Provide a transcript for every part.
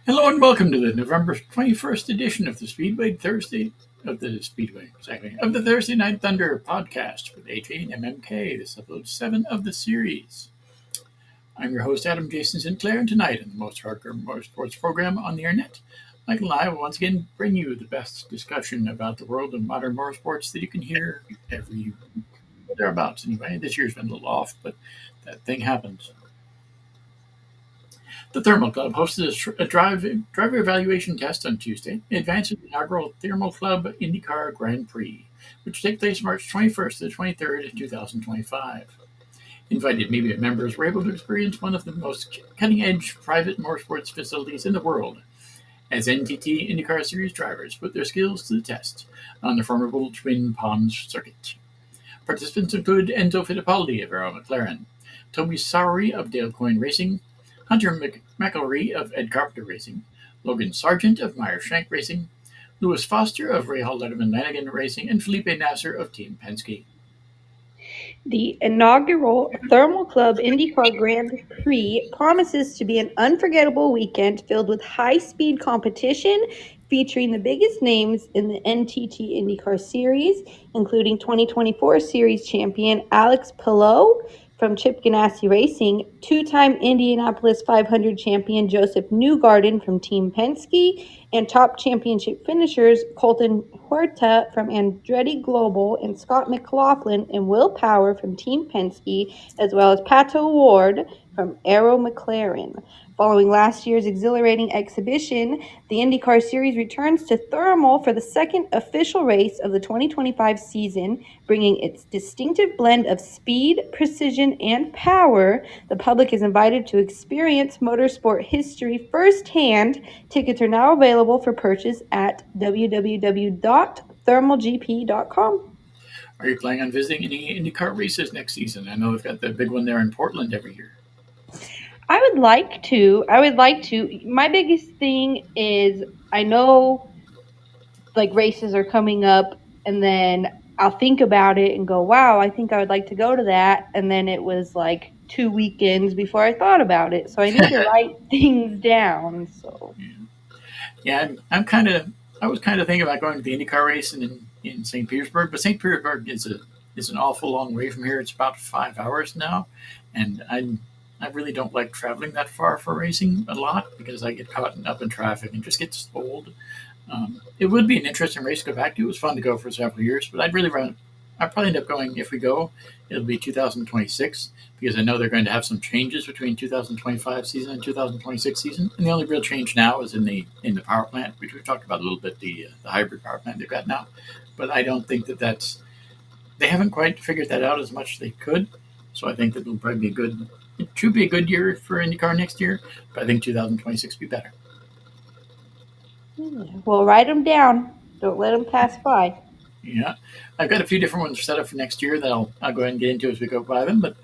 Hello and welcome to the November 21st edition of the Thursday Night Thunder podcast with AJ and MMK. This is episode 7 of the series. I'm your host, Adam Jason Sinclair, and tonight on the most hardcore motorsports program on the internet, Michael and I will once again bring you the best discussion about the world of modern motorsports that you can hear every thereabouts. Anyway, this year's been a little off, but that thing happens. The Thermal Club hosted a driver evaluation test on Tuesday in advance of the inaugural Thermal Club IndyCar Grand Prix, which will take place March 21st to the 23rd, 2025. Invited media members were able to experience one of the most cutting-edge private motorsports facilities in the world, as NTT IndyCar Series drivers put their skills to the test on the formidable Twin Palms circuit. Participants included Enzo Fittipaldi of Arrow McLaren, Toby Sowery of Dale Coyne Racing, Hunter McElree of Ed Carpenter Racing, Logan Sargent of Meyer Shank Racing, Lewis Foster of Rahal Letterman Lanigan Racing, and Felipe Nasser of Team Penske. The inaugural Thermal Club IndyCar Grand Prix promises to be an unforgettable weekend filled with high-speed competition featuring the biggest names in the NTT IndyCar Series, including 2024 Series champion Alex Palou from Chip Ganassi Racing, two-time Indianapolis 500 champion Joseph Newgarden from Team Penske, and top championship finishers Colton Huerta from Andretti Global and Scott McLaughlin and Will Power from Team Penske, as well as Pato Ward from Arrow McLaren. Following last year's exhilarating exhibition, the IndyCar Series returns to Thermal for the second official race of the 2025 season, bringing its distinctive blend of speed, precision, and power. The public is invited to experience motorsport history firsthand. Tickets are now available for purchase at www.thermalgp.com. Are you planning on visiting any IndyCar races next season? I know they've got the big one there in Portland every year. I would like to. My biggest thing is I know like races are coming up, and then I'll think about it and go, wow, I think I would like to go to that. And then it was like 2 weekends before I thought about it. So I need to write things down. So Yeah, I was kind of thinking about going to the IndyCar race in St. Petersburg, but St. Petersburg is an awful long way from here. It's about 5 hours now, and I really don't like traveling that far for racing a lot because I get caught up in traffic and just get old. It would be an interesting race to go back to. It was fun to go for several years, but I'd probably end up going, if we go, it'll be 2026 because I know they're going to have some changes between 2025 season and 2026 season. And the only real change now is in the power plant, which we've talked about a little bit, the hybrid power plant they've got now. But I don't think they haven't quite figured that out as much as they could. So I think that it'll probably be good. It should be a good year for IndyCar next year, but I think 2026 will be better. Well, write them down. Don't let them pass by. Yeah, I've got a few different ones set up for next year that I'll go ahead and get into as we go by them. But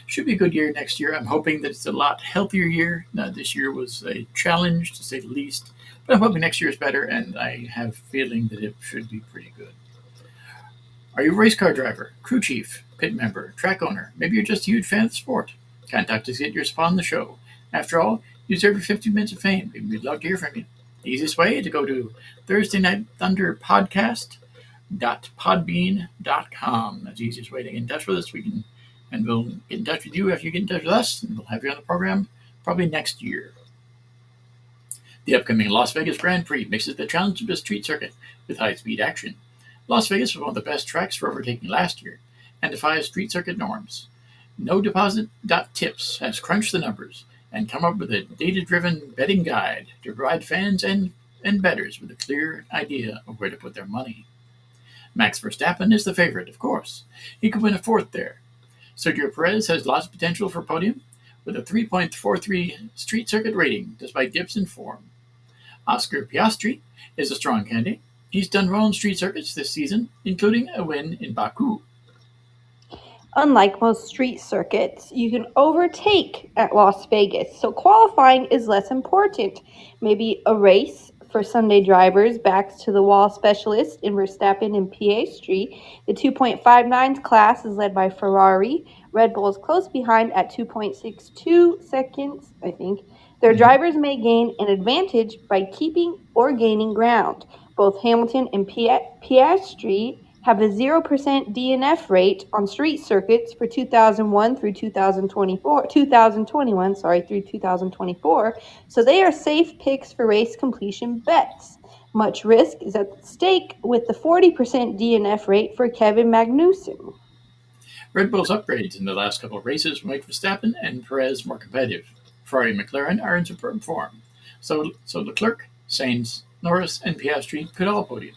should be a good year next year. I'm hoping that it's a lot healthier year. This year was a challenge to say the least, but I'm hoping next year is better, and I have a feeling that it should be pretty good. Are you a race car driver, crew chief, pit member, track owner? Maybe you're just a huge fan of the sport. Contact us to get your spot on the show. After all, you deserve your 15 minutes of fame, and we'd love to hear from you. The easiest way is to go to Thursday Night Thunder Podcast .podbean.com. That's the easiest way to get in touch with us. And we'll get in touch with you after you get in touch with us, and we'll have you on the program probably next year. The upcoming Las Vegas Grand Prix mixes the challenge of the street circuit with high-speed action. Las Vegas was one of the best tracks for overtaking last year and defies street circuit norms. NoDeposit.tips has crunched the numbers and come up with a data-driven betting guide to provide fans and bettors with a clear idea of where to put their money. Max Verstappen is the favorite, of course. He could win a fourth there. Sergio Perez has lots of potential for podium with a 3.43 street circuit rating despite dips in form. Oscar Piastri is a strong candidate. He's done well in street circuits this season, including a win in Baku. Unlike most street circuits, you can overtake at Las Vegas, so qualifying is less important. Maybe a race for Sunday drivers backs to the wall specialist in Verstappen and Piastri. The 2.59 class is led by Ferrari. Red Bull is close behind at 2.62 seconds, I think. Their Mhm. drivers may gain an advantage by keeping or gaining ground. Both Hamilton and Piastri have a 0% DNF rate on street circuits for 2001 through 2021, through 2024, so they are safe picks for race completion bets. Much risk is at stake with the 40% DNF rate for Kevin Magnussen. Red Bull's upgrades in the last couple of races make Verstappen and Perez more competitive. Ferrari and McLaren are in superb form. So Leclerc, Sainz, Norris, and Piastri could all podium.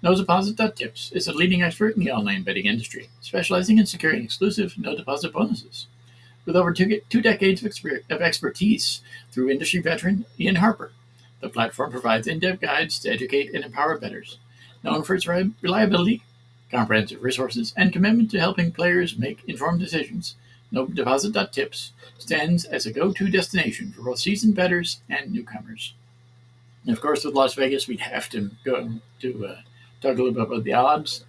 No Deposit Tips is a leading expert in the online betting industry, specializing in securing exclusive no deposit bonuses. With over two decades of expertise through industry veteran Ian Harper, the platform provides in-depth guides to educate and empower bettors. Known for its reliability, comprehensive resources, and commitment to helping players make informed decisions, No Deposit Tips stands as a go-to destination for both seasoned bettors and newcomers. And of course, with Las Vegas, we'd have to go to talk a little bit about the odds.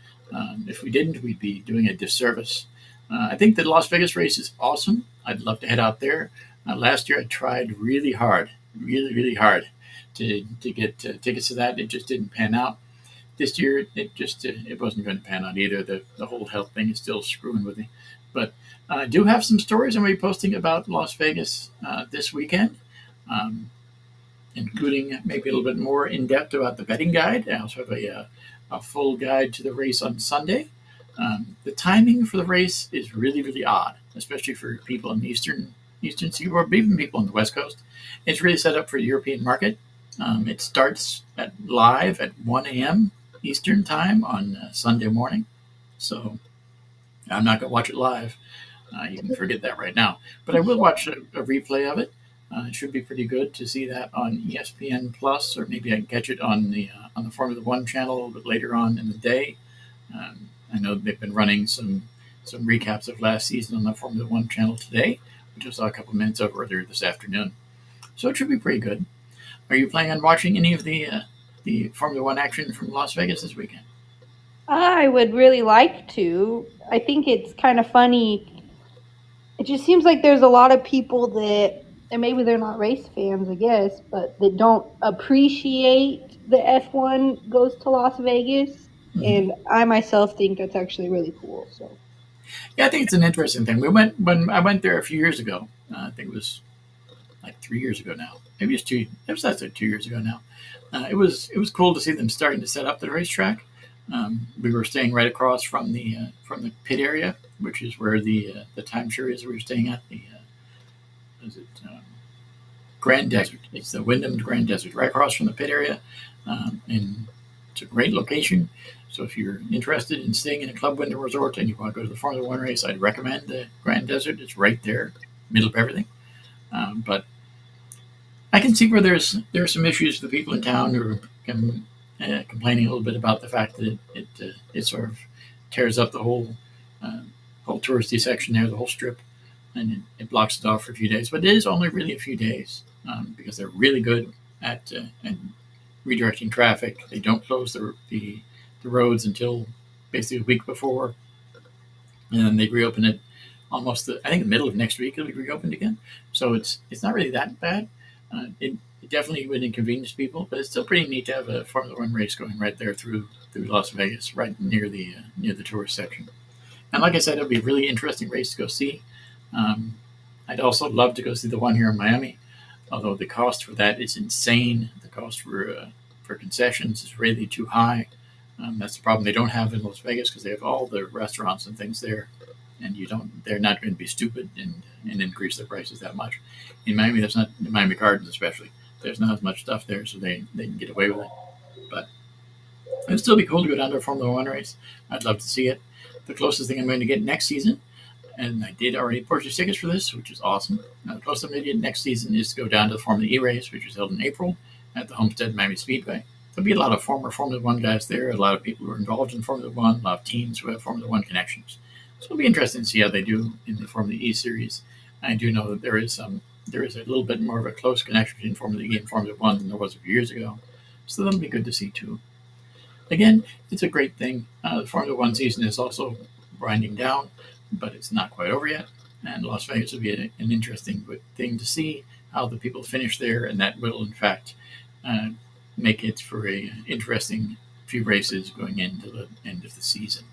If we didn't, we'd be doing a disservice. I think the Las Vegas race is awesome. I'd love to head out there. Last year, I tried really hard to get tickets to that. It just didn't pan out. This year, it wasn't going to pan out either. The whole health thing is still screwing with me. But I do have some stories I'm going to be posting about Las Vegas this weekend. Including maybe a little bit more in depth about the betting guide. I also have a full guide to the race on Sunday. The timing for the race is really odd, especially for people in the Eastern Seaboard, but even people on the West Coast. It's really set up for the European market. It starts live at 1 a.m. Eastern time on Sunday morning. So I'm not going to watch it live. You can forget that right now. But I will watch a replay of it. It should be pretty good to see that on ESPN Plus, or maybe I can catch it on the Formula One channel a little bit later on in the day. I know they've been running some recaps of last season on the Formula One channel today, which I saw a couple of minutes of earlier this afternoon. So it should be pretty good. Are you planning on watching any of the Formula One action from Las Vegas this weekend? I would really like to. I think it's kind of funny. It just seems like there's a lot of people that, and maybe they're not race fans, I guess, but that don't appreciate the F1 goes to Las Vegas. Mm-hmm. And I myself think that's actually really cool. So, Yeah, I think it's an interesting thing. We went when I went there a few years ago. I think it was like 3 years ago now. Maybe it's two. It was that's like 2 years ago now. It was cool to see them starting to set up the racetrack. We were staying right across from the pit area, which is where the timeshare is. We were staying at the is it Grand Desert? It's the Wyndham Grand Desert, right across from the pit area, and it's a great location. So if you're interested in staying in a Club Wyndham resort and you want to go to the Formula One race, I'd recommend the Grand Desert. It's right there, middle of everything. But I can see where there are some issues with the people in town who are complaining a little bit about the fact that it sort of tears up the uh, whole touristy section there, the whole strip, and it blocks it off for a few days. But it is only really a few days because they're really good at redirecting traffic. They don't close the roads until basically a week before, and then they reopen it almost I think the middle of next week it'll be reopened again. So it's not really that bad. It definitely would inconvenience people, but it's still pretty neat to have a Formula One race going right there through Las Vegas, right near the tourist section. And like I said, it'll be a really interesting race to go see. Um, I'd also love to go see the one here in Miami, although the cost for that is insane. The cost for concessions is really too high. That's the problem they don't have in Las Vegas because they have all the restaurants and things there, and you don't. They're not going to be stupid and increase their prices that much. In Miami, that's not in Miami Gardens especially. There's not as much stuff there, so they can get away with it. But it'd still be cool to go down to a Formula One race. I'd love to see it. The closest thing I'm going to get next season, and I did already purchase tickets for this, which is awesome. Now, the closest I'm going to get next season is to go down to the Formula E race, which is held in April at the Homestead Miami Speedway. There'll be a lot of former Formula One guys there, a lot of people who are involved in Formula One, a lot of teams who have Formula One connections. So it'll be interesting to see how they do in the Formula E series. I do know that there is a little bit more of a close connection between Formula E and Formula One than there was a few years ago. So that'll be good to see too. Again, it's a great thing. The Formula One season is also winding down, but it's not quite over yet. And Las Vegas will be an interesting thing to see how the people finish there, and that will in fact uh, make it for a interesting few races going into the end of the season.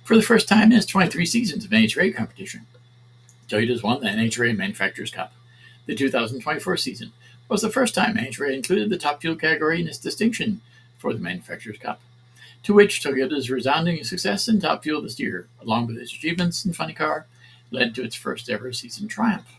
For the first time in its 23 seasons of NHRA competition, Toyota's won the NHRA Manufacturers Cup. The 2024 season was the first time NHRA included the top fuel category in its distinction for the Manufacturers Cup, to which Toyota's resounding success in top fuel this year, along with its achievements in Funny Car, led to its first ever season triumph.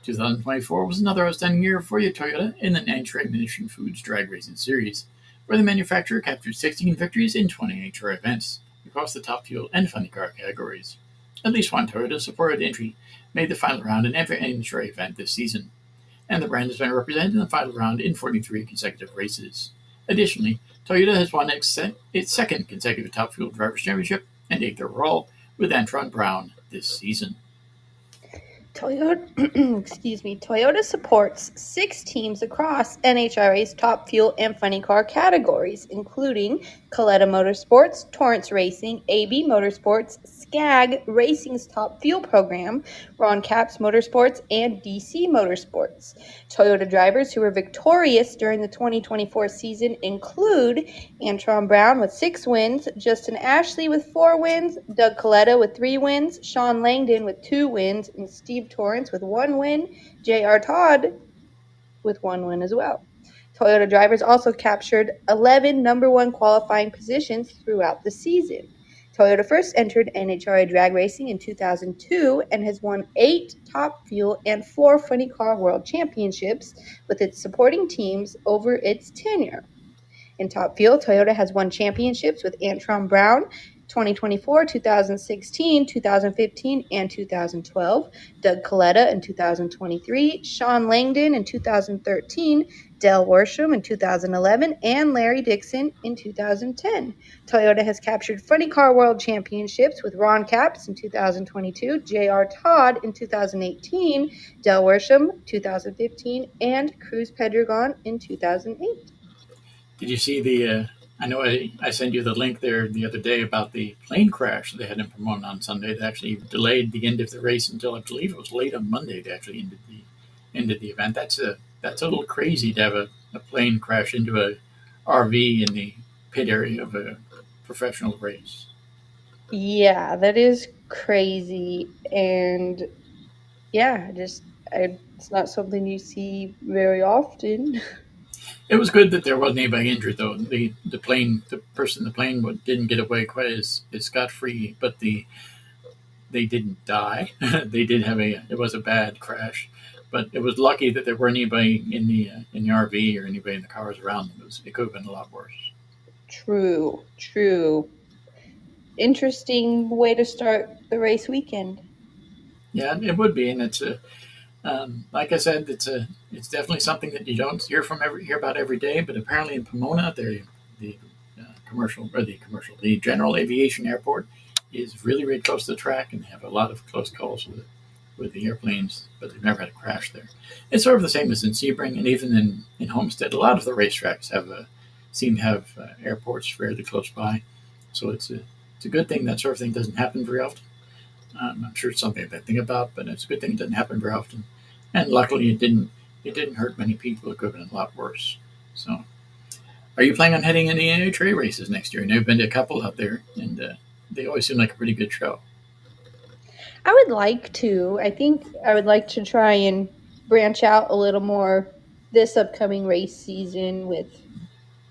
2024 was another outstanding year for Toyota in the NHRA Mission Foods Drag Racing Series, where the manufacturer captured 16 victories in 20 NHRA events across the top fuel and Funny Car categories. At least one Toyota supported entry made the final round in every NHRA event this season, and the brand has been represented in the final round in 43 consecutive races. Additionally, Toyota has won its second consecutive Top Fuel Drivers' Championship and eighth overall with Antron Brown this season. Toyota, excuse me, Toyota supports 6 teams across NHRA's top fuel and funny car categories, including Coletta Motorsports, Torrance Racing, AB Motorsports, SCAG Racing's top fuel program, Ron Capps Motorsports, and DC Motorsports. Toyota drivers who were victorious during the 2024 season include Antron Brown with 6 wins, Justin Ashley with 4 wins, Doug Coletta with 3 wins, Sean Langdon with 2 wins, and Steve Torrance with 1 win, J.R. Todd with 1 win as well. Toyota drivers also captured 11 number 1 qualifying positions throughout the season. Toyota first entered NHRA drag racing in 2002 and has won 8 top fuel and 4 funny car world championships with its supporting teams over its tenure. In top fuel, Toyota has won championships with Antron Brown 2024, 2016, 2015, and 2012, Doug Coletta in 2023, Sean Langdon in 2013, Dale Worsham in 2011, and Larry Dixon in 2010. Toyota has captured Funny Car World Championships with Ron Capps in 2022, J.R. Todd in 2018, Dale Worsham 2015, and Cruz Pedregon in 2008. Did you see the? I know I sent you the link there the other day about the plane crash they had in Pomona on Sunday. They actually delayed the end of the race until I believe it was late on Monday. They actually ended the event. That's a little crazy to have a plane crash into a RV in the pit area of a professional race. Yeah, that is crazy. And yeah, it's not something you see very often. It was good that there wasn't anybody injured though. The person in the plane didn't get away quite as scot free, but they didn't die. They did have it was a bad crash, but it was lucky that there weren't anybody in the RV or anybody in the cars around them. It could have been a lot worse. True, true. Interesting way to start the race weekend. Yeah, it would be, and like I said, it's definitely something that you don't hear about every day. But apparently in Pomona, the the general aviation airport is really really close to the track, and they have a lot of close calls with the airplanes, but they've never had a crash there. It's sort of the same as in Sebring, and even in Homestead, a lot of the racetracks seem to have airports fairly close by. So it's a good thing that sort of thing doesn't happen very often. I'm sure it's something to think about, but it's a good thing it doesn't happen very often. And luckily, it didn't hurt many people. It could have been a lot worse. So, are you planning on heading any NHRA races next year? And I've been to a couple out there, and they always seem like a pretty good show. I would like to. I think I would like to try and branch out a little more this upcoming race season with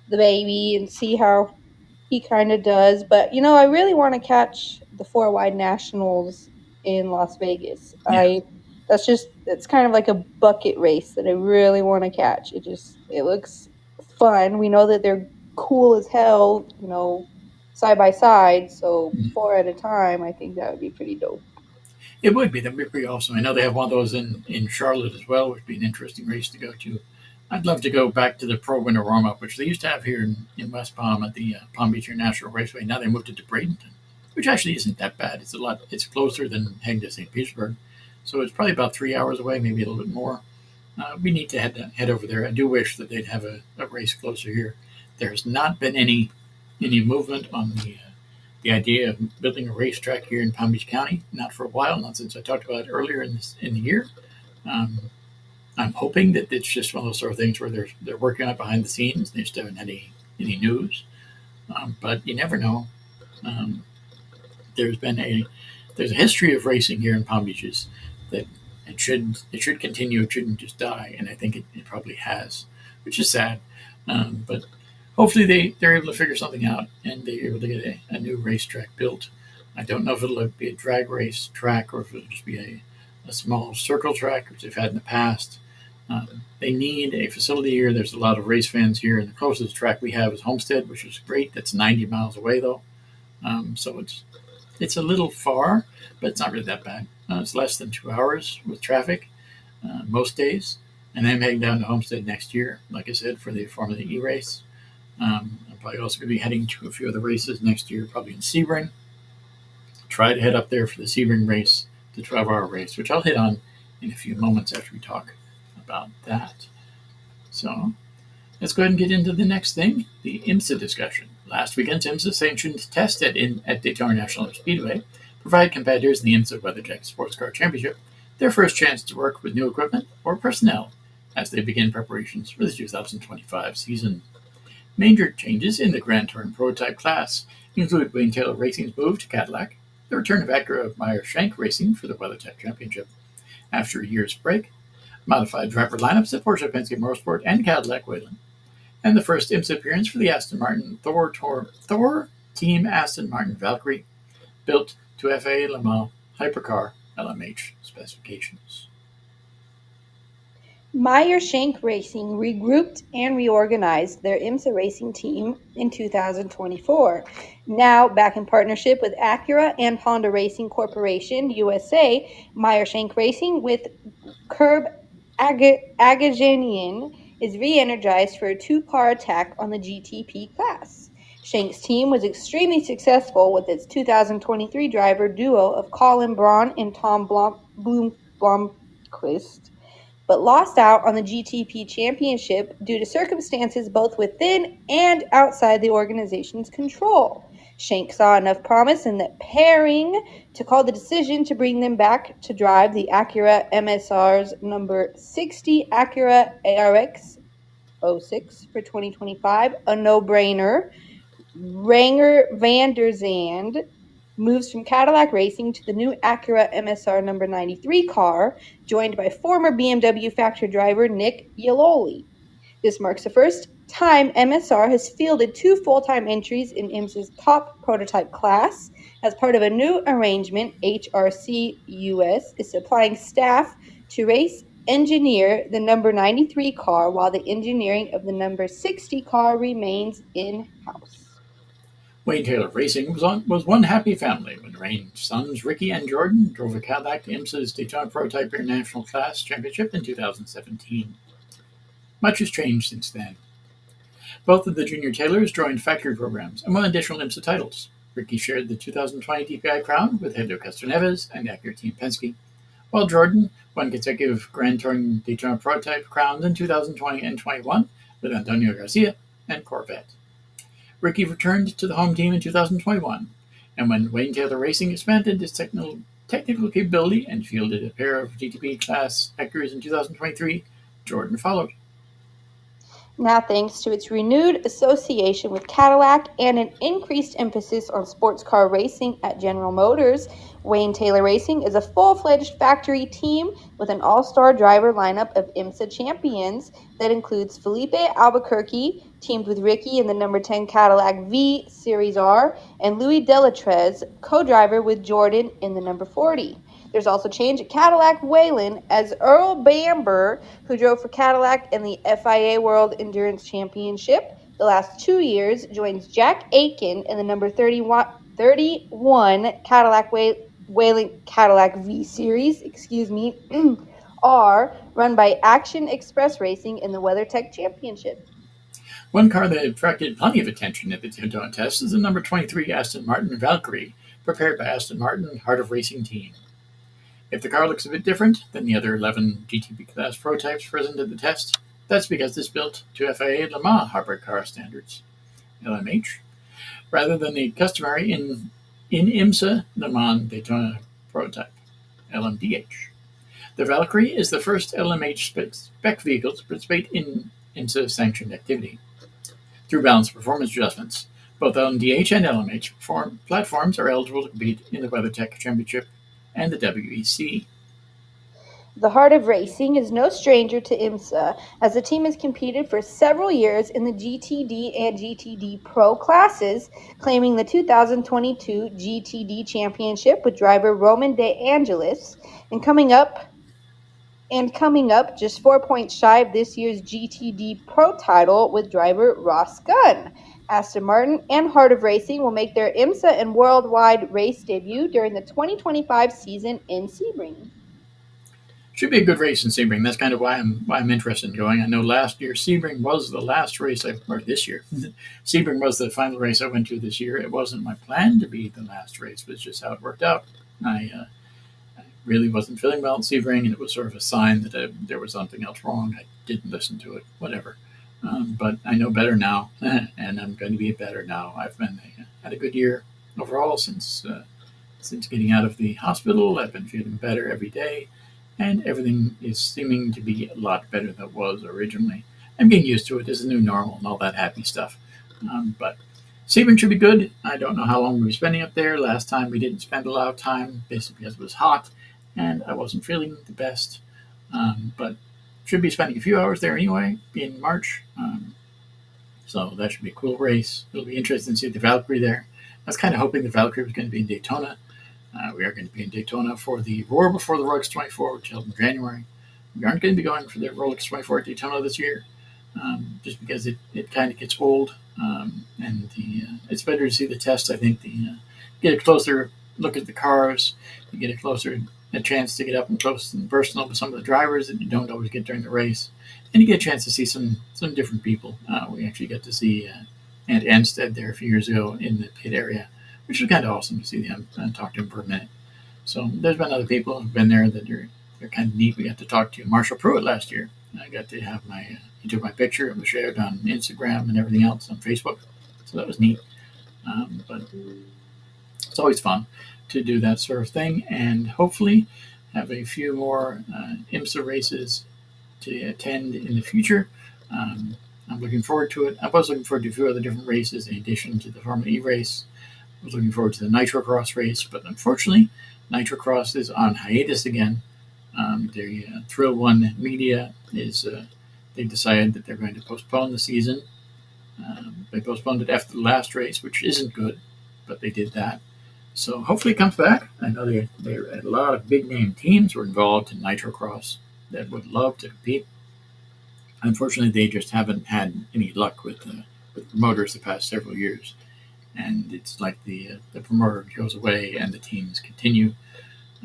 the baby and see how he kind of does. But I really want to catch the 4 wide nationals in Las Vegas. Yeah, It's kind of like a bucket race that I really want to catch. It looks fun. We know that they're cool as hell, side by side. So 4 at a time, I think that would be pretty dope. it would be. That'd be pretty awesome. I know they have one of those in Charlotte as well, which would be an interesting race to go to. I'd love to go back to the Pro Winter Warm Up, which they used to have here in West Palm at the Palm Beach International Raceway. Now they moved it to Bradenton, which actually isn't that bad. It's closer than heading to St. Petersburg, so it's probably about 3 hours away, maybe a little bit more. We need to head over there. I do wish that they'd have a race closer here. There has not been any movement on the idea of building a racetrack here in Palm Beach County. Not for a while, not since I talked about it earlier in the year. Um, I'm hoping that it's just one of those sort of things where they're working on it behind the scenes. They just haven't had any news, but you never know. Um, there's been there's a history of racing here in Palm Beaches that it should continue. It shouldn't just die, and I think it probably has, which is sad. But hopefully they're able to figure something out and they're able to get a new racetrack built. I don't know if it'll be a drag race track or if it'll just be a small circle track, which they've had in the past. They need a facility here. There's a lot of race fans here, and the closest track we have is Homestead, which is great. That's 90 miles away though, so it's a little far, but it's not really that bad. It's less than 2 hours with traffic most days, and I'm heading down to Homestead next year, like I said, for the Formula E race. I'm probably also going to be heading to a few other races next year, probably in Sebring. Try to head up there for the Sebring race, the 12-hour race, which I'll hit on in a few moments after we talk about that. So let's go ahead and get into the next thing, the IMSA discussion. Last weekend's IMSA sanctioned test at Daytona National Speedway provide competitors in the IMSA WeatherTech Sports Car Championship their first chance to work with new equipment or personnel as they begin preparations for the 2025 season. Major changes in the Grand Touring prototype class include Wayne Taylor Racing's move to Cadillac, the return of Acura Meyer Shank Racing for the WeatherTech Championship after a year's break, modified driver lineups at Porsche Penske Motorsport and Cadillac Wayland, and the first IMSA appearance for the Aston Martin Thor Team Aston Martin Valkyrie, built to FAA Le Mans Hypercar LMH specifications. Meyer Shank Racing regrouped and reorganized their IMSA racing team in 2024. Now back in partnership with Acura and Honda Racing Corporation USA, Meyer Shank Racing with Curb Agajanian is re-energized for a two-car attack on the GTP class. Shank's team was extremely successful with its 2023 driver duo of Colin Braun and Tom Blomqvist, but lost out on the GTP championship due to circumstances both within and outside the organization's control. Shank saw enough promise in that pairing to call the decision to bring them back to drive the Acura MSR's number 60 Acura ARX 06 for 2025, a no-brainer. Ranger van der Zand moves from Cadillac Racing to the new Acura MSR number 93 car, joined by former BMW factory driver Nick Yaloli. This marks the first time MSR has fielded two full-time entries in IMSA's top prototype class. As part of a new arrangement, HRC US is supplying staff to race engineer the number 93 car, while the engineering of the number 60 car remains in-house. Wayne Taylor Racing was one happy family when Wayne's sons Ricky and Jordan drove a Cadillac to IMSA's Daytona Prototype International Class Championship in 2017. Much has changed since then. Both of the junior Taylors joined factory programs and won additional IMSA titles. Ricky shared the 2020 DPI crown with Helio Castroneves and Acura Team Penske, while Jordan won consecutive Grand Touring Daytona Prototype crowns in 2020 and 21 with Antonio Garcia and Corvette. Ricky returned to the home team in 2021, and when Wayne Taylor Racing expanded its technical capability and fielded a pair of GTP class Acuras in 2023, Jordan followed. Now, thanks to its renewed association with Cadillac and an increased emphasis on sports car racing at General Motors, Wayne Taylor Racing is a full-fledged factory team with an all-star driver lineup of IMSA champions that includes Felipe Albuquerque, teamed with Ricky in the number 10 Cadillac V Series R, and Louis Delatrez, co-driver with Jordan in the number 40. There's also change at Cadillac Wayland as Earl Bamber, who drove for Cadillac in the FIA World Endurance Championship the last 2 years, joins Jack Aiken in the number 31 Cadillac Wayland Cadillac V Series, R, run by Action Express Racing in the WeatherTech Championship. One car that attracted plenty of attention at the Daytona test is the number 23 Aston Martin Valkyrie, prepared by Aston Martin Heart of Racing team. If the car looks a bit different than the other 11 GTP class prototypes present at the test, that's because it's built to FIA Le Mans Hypercar standards, LMH, rather than the customary in IMSA Le Mans Daytona prototype, LMDH. The Valkyrie is the first LMH spec vehicle to participate in IMSA sanctioned activity. Through balanced performance adjustments, both LMDH and LMH platforms are eligible to compete in the WeatherTech Championship and the WEC. The Heart of Racing is no stranger to IMSA, as the team has competed for several years in the GTD and GTD Pro classes, claiming the 2022 GTD Championship with driver Roman De Angelis, and coming up just 4 points shy of this year's GTD Pro title with driver Ross Gunn. Aston Martin and Heart of Racing will make their IMSA and worldwide race debut during the 2025 season in Sebring. Should be a good race in Sebring. That's kind of why I'm interested in going. I know last year Sebring was the last race or this year. Sebring was the final race I went to this year. It wasn't my plan to be the last race, but it's just how it worked out. I really wasn't feeling well at Sebring, and it was sort of a sign that there was something else wrong. I didn't listen to it, whatever. But I know better now, and I'm going to be better now. I've had a good year overall since getting out of the hospital. I've been feeling better every day, and everything is seeming to be a lot better than it was originally. I'm getting used to it as a new normal and all that happy stuff. But Sebring should be good. I don't know how long we'll be spending up there. Last time we didn't spend a lot of time, basically because it was hot and I wasn't feeling the best. But should be spending a few hours there anyway in March. So that should be a cool race. It'll be interesting to see the Valkyrie there. I was kind of hoping the Valkyrie was going to be in Daytona. We are going to be in Daytona for the Roar Before the Rolex 24, which held in January. We aren't going to be going for the Rolex 24 at Daytona this year, just because it kind of gets old. And it's better to see the test, I think, get a closer look at the cars, you get a chance to get up and close and personal with some of the drivers that you don't always get during the race. And you get a chance to see some different people. We actually got to see Ant Anstead there a few years ago in the pit area, which was kind of awesome to see them and talk to him for a minute. So there's been other people who've been there that they're kind of neat. We got to talk to Marshall Pruitt last year. I got to have he took my picture. It was shared on Instagram and everything else on Facebook. So that was neat. But it's always fun to do that sort of thing, and hopefully have a few more IMSA races to attend in the future. I'm looking forward to it. I was looking forward to a few other different races in addition to the Formula E race. I was looking forward to the Nitro Cross race, but unfortunately, Nitro Cross is on hiatus again. The Thrill One Media they decided that they're going to postpone the season. They postponed it after the last race, which isn't good, but they did that. So hopefully it comes back. I know there a lot of big name teams were involved in Nitro Cross that would love to compete. Unfortunately, they just haven't had any luck with promoters the past several years. And it's like the promoter goes away and the teams continue.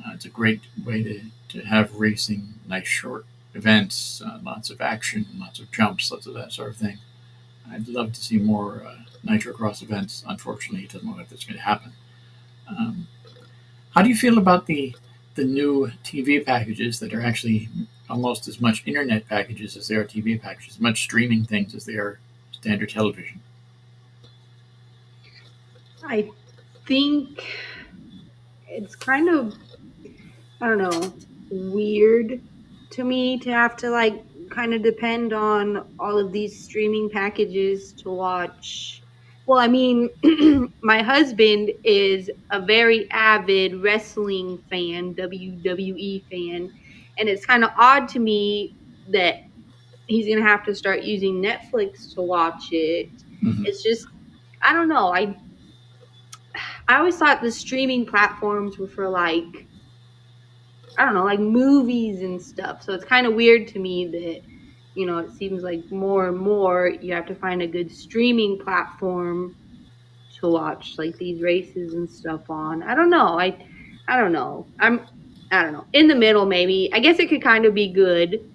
It's a great way to have racing, nice short events, lots of action, lots of jumps, lots of that sort of thing. I'd love to see more Nitro Cross events. Unfortunately, it doesn't look like that's going to happen. Um, how do you feel about the new TV packages that are actually almost as much internet packages as they are TV packages, as much streaming things as they are standard television? I think it's kind of, I don't know, weird to me to have to like kind of depend on all of these streaming packages to watch. Well, I mean, my husband is a very avid wrestling fan, WWE fan, and it's kind of odd to me that he's going to have to start using Netflix to watch it. Mm-hmm. It's just, I don't know. I always thought the streaming platforms were for like, I don't know, like movies and stuff. So it's kind of weird to me that, it seems like more and more you have to find a good streaming platform to watch like these races and stuff on. I don't know. I don't know. I don't know. In the middle maybe. I guess it could kind of be good,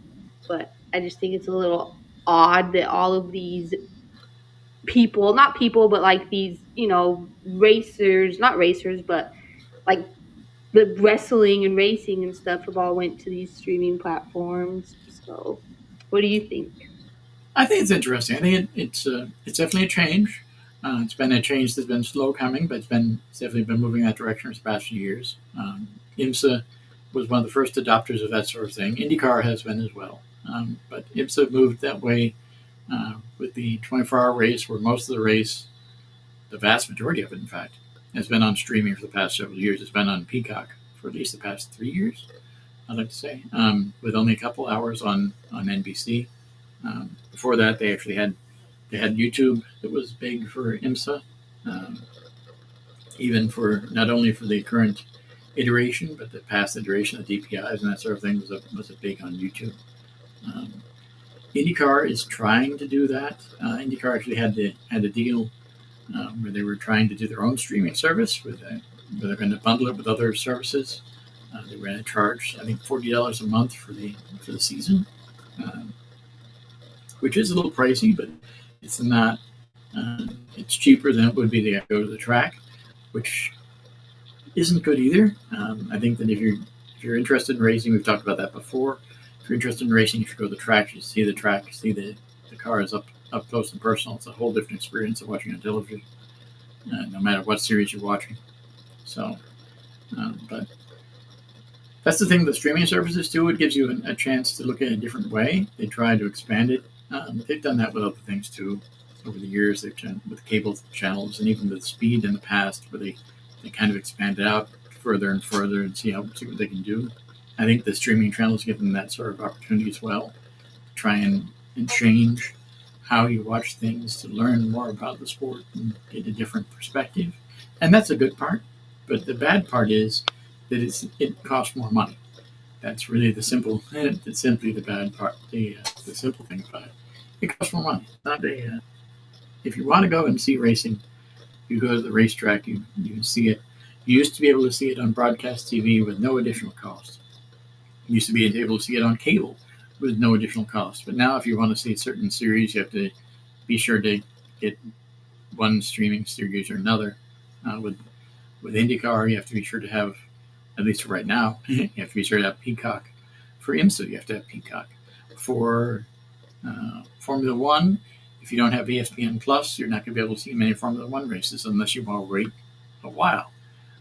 but I just think it's a little odd that all of these people, not people, but like these, racers, not racers, but like the wrestling and racing and stuff have all went to these streaming platforms. So, what do you think? I think it's interesting. I think it's definitely a change. It's been a change that's been slow coming, but it's definitely been moving in that direction for the past few years. IMSA was one of the first adopters of that sort of thing. IndyCar has been as well. But IMSA moved that way with the 24-hour race, where most of the race, the vast majority of it, in fact, has been on streaming for the past several years. It's been on Peacock for at least the past 3 years, I'd like to say, with only a couple hours on NBC. Before that, they actually had YouTube that was big for IMSA, um, even for not only for the current iteration, but the past iteration of DPIs and that sort of thing was a big on YouTube. Um, IndyCar is trying to do that. IndyCar actually had a deal where they were trying to do their own streaming service, where they're going to bundle it with other services. They were going to charge, I think, $40 a month for the season, um, which is a little pricey, but it's not. It's cheaper than it would be to go to the track, which isn't good either. I think that if you're interested in racing, we've talked about that before. If you're interested in racing, you should go to the track. You see the track, see the cars up close and personal. It's a whole different experience of watching on television, no matter what series you're watching. So, but that's the thing with streaming services too. It gives you a chance to look at it a different way. They try to expand it. They've done that with other things too over the years. They've done with cable channels and even with speed in the past, where they kind of expand it out further and further and see what they can do. I think the streaming channels give them that sort of opportunity as well. Try and change how you watch things to learn more about the sport and get a different perspective. And that's a good part. But the bad part is that it costs more money. That's really it's simply the bad part, the simple thing about it. It costs more money. Not if you want to go and see racing, you go to the racetrack, you see it. You used to be able to see it on broadcast TV with no additional cost. You used to be able to see it on cable with no additional cost. But now if you want to see a certain series, you have to be sure to get one streaming series or another. With IndyCar, you have to be sure to have, at least right now, you have to be sure to have Peacock. For IMSA, you have to have Peacock. For Formula One, if you don't have ESPN Plus, you're not going to be able to see many Formula One races unless you want to wait a while.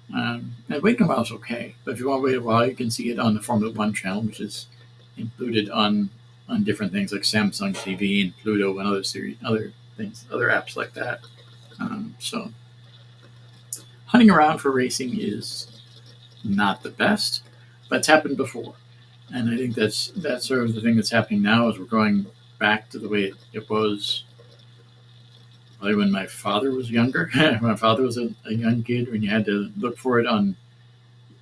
And waiting a while is okay, but if you want to wait a while, you can see it on the Formula One channel, which is included on different things like Samsung TV and Pluto and other things, other apps like that. So hunting around for racing is not the best, but it's happened before, and I think that's sort of the thing that's happening now. Is we're going back to the way it was probably when my father was younger. My father was a young kid, when you had to look for it on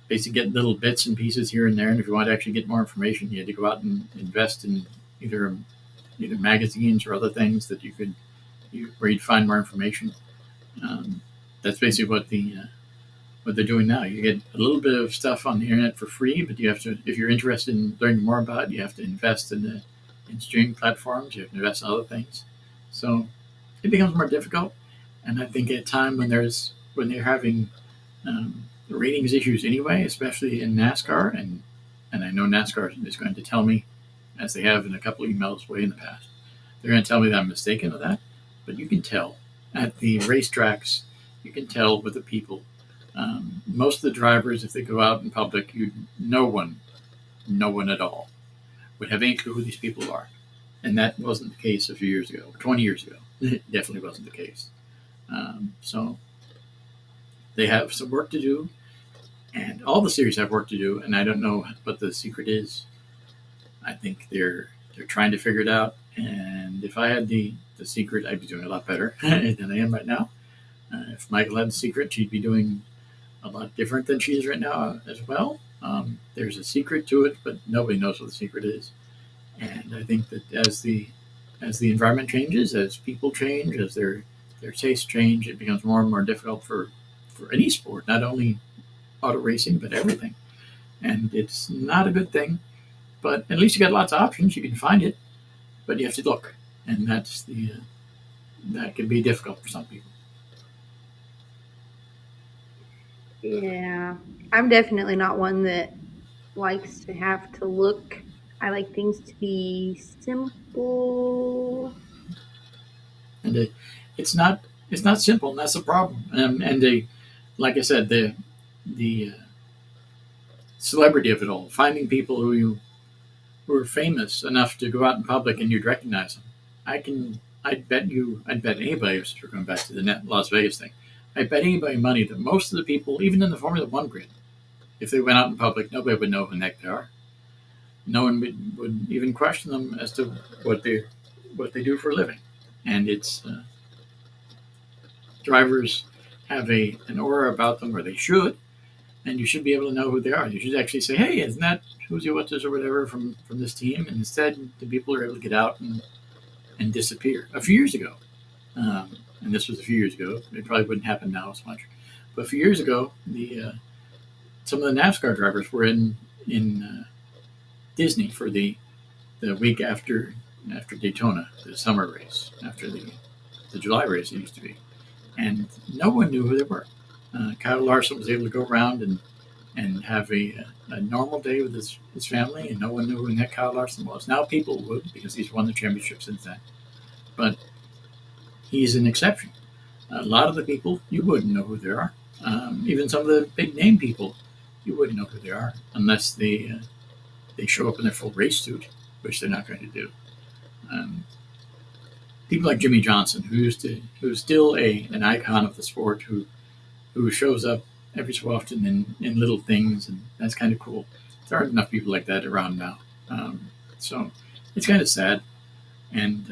basically get little bits and pieces here and there, and if you want to actually get more information, you had to go out and invest in either magazines or other things that where you'd find more information. That's basically what they're doing now. You get a little bit of stuff on the internet for free, but you have to, if you're interested in learning more about it, you have to invest in streaming platforms. You have to invest in other things. So it becomes more difficult. And I think at a time when they're having ratings issues anyway, especially in NASCAR, and I know NASCAR is going to tell me, as they have in a couple of emails way in the past, they're going to tell me that I'm mistaken with that. But you can tell at the racetracks, you can tell with the people. Most of the drivers, if they go out in public, no one at all would have any clue who these people are. And that wasn't the case a few years ago, 20 years ago. It definitely wasn't the case. So they have some work to do, and all the series have work to do, and I don't know what the secret is. I think they're trying to figure it out, and if I had the secret, I'd be doing a lot better than I am right now. If Michael had the secret, she'd be doing a lot different than she is right now as well. There's a secret to it, but nobody knows what the secret is. And I think that as the environment changes, as people change, as their tastes change, it becomes more and more difficult for any sport, not only auto racing, but everything. And it's not a good thing, but at least you got lots of options. You can find it, but you have to look. And that can be difficult for some people. Yeah, I'm definitely not one that likes to have to look. I like things to be simple. And it's not simple, and that's the problem. And like I said, the celebrity of it all, finding people who are famous enough to go out in public and you'd recognize them. I'd bet anybody, if we're going back to the Las Vegas thing, I'd bet anybody money that most of the people, even in the Formula One grid, if they went out in public, nobody would know who the heck they are. No one would even question them as to what they do for a living. And it's drivers have an aura about them, or they should, and you should be able to know who they are. You should actually say, "Hey, isn't that who's your what's or whatever from this team?" And instead, the people are able to get out and disappear. A few years ago, and this was a few years ago. It probably wouldn't happen now as much, but a few years ago, some of the NASCAR drivers were in Disney for the week after Daytona, the summer race, after the July race it used to be, and no one knew who they were. Kyle Larson was able to go around and have a normal day with his family, and no one knew who Kyle Larson was. Now people would, because he's won the championship since then, but he's an exception. A lot of the people, you wouldn't know who they are. Even some of the big name people, you wouldn't know who they are unless they show up in their full race suit, which they're not going to do. People like Jimmy Johnson, who's still an icon of the sport, who shows up every so often in little things, and that's kind of cool. There aren't enough people like that around now, so it's kind of sad, and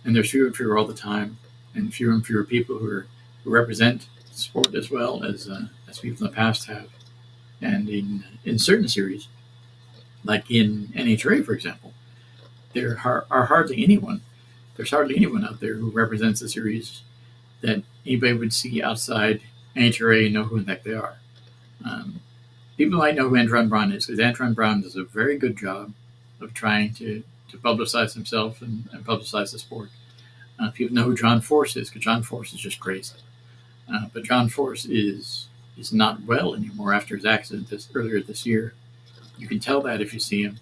there's fewer and fewer all the time, and fewer people who represent the sport as well as people in the past have, and in certain series, like in NHRA, for example, there are hardly anyone. There's hardly anyone out there who represents the series that anybody would see outside NHRA and know who the heck they are. People might know who Antron Brown is, because Antron Brown does a very good job of trying to publicize himself and publicize the sport. People know who John Force is, because John Force is just crazy. But John Force is not well anymore after his accident earlier this year. You can tell that if you see him.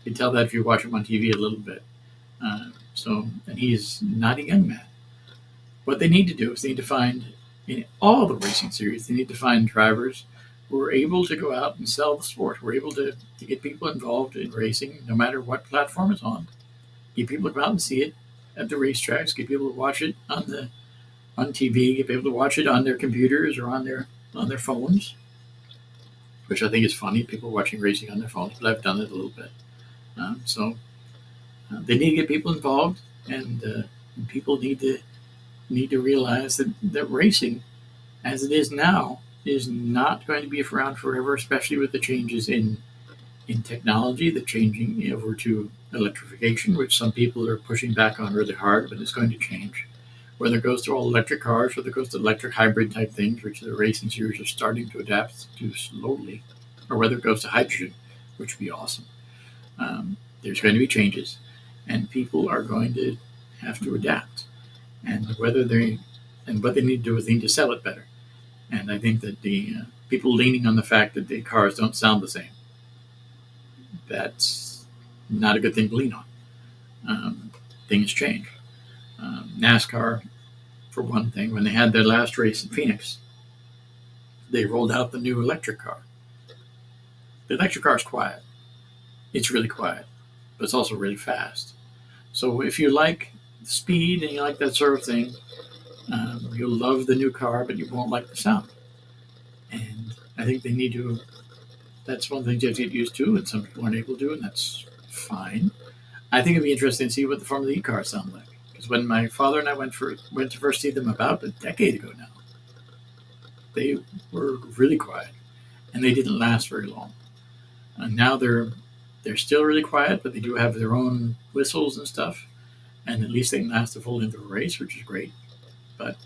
You can tell that if you watch him on TV a little bit. And he's not a young man. What they need to do is they need to find, in all the racing series, they need to find drivers who are able to go out and sell the sport, who are able to get people involved in racing, no matter what platform it's on. Get people to go out and see it at the racetracks, get people to watch it on TV, get people to watch it on their computers or on their phones, which I think is funny. People watching racing on their phones, but I've done it a little bit. They need to get people involved, and people need to realize that racing, as it is now, is not going to be around forever, especially with the changes in technology, the changing over to electrification, which some people are pushing back on really hard, but it's going to change. Whether it goes to all electric cars, whether it goes to electric hybrid type things, which the racing series are starting to adapt to slowly, or whether it goes to hydrogen, which would be awesome. There's going to be changes, and people are going to have to adapt. And what they need to do is they need to sell it better. And I think that the people leaning on the fact that the cars don't sound the same, that's not a good thing to lean on. Things change. NASCAR, for one thing, when they had their last race in Phoenix, they rolled out the new electric car. The electric car is quiet. It's really quiet, but it's also really fast. So if you like speed and you like that sort of thing, you'll love the new car, but you won't like the sound. And I think they need to. That's one thing you have to get used to, and some people aren't able to, and that's fine. I think it'd be interesting to see what the Formula E cars sound like. Because when my father and I went to first see them about a decade ago now, they were really quiet, and they didn't last very long. And now they're still really quiet, but they do have their own whistles and stuff, and at least they can last the full into a race, which is great. But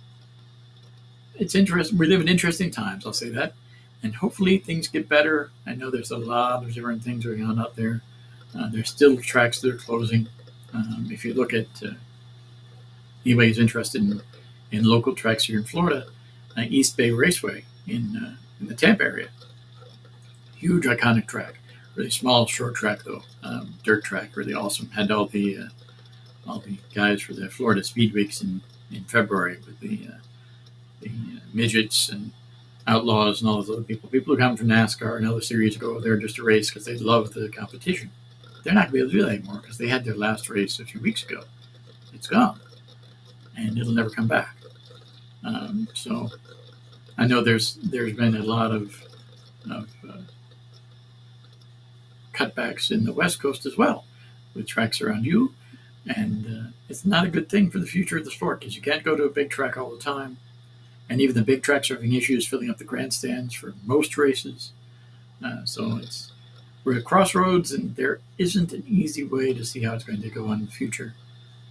it's interesting. We live in interesting times, I'll say that, and hopefully things get better. I know there's a lot of different things going on out there. There's still tracks that are closing. If you look at anybody who's interested in local tracks here in Florida, East Bay Raceway in the Tampa area, huge iconic track, really small short track though, dirt track, really awesome. Had all the guys for the Florida Speed Weeks in February with the midgets and Outlaws and all those other people. People who come from NASCAR and other series go there just to race because they love the competition. They're not going to be able to do that anymore because they had their last race a few weeks ago. It's gone, and it'll never come back. So I know there's been a lot of cutbacks in the West Coast as well, with tracks around you, and it's not a good thing for the future of the sport because you can't go to a big track all the time, and even the big tracks are having issues filling up the grandstands for most races. So we're at crossroads, and there isn't an easy way to see how it's going to go in the future.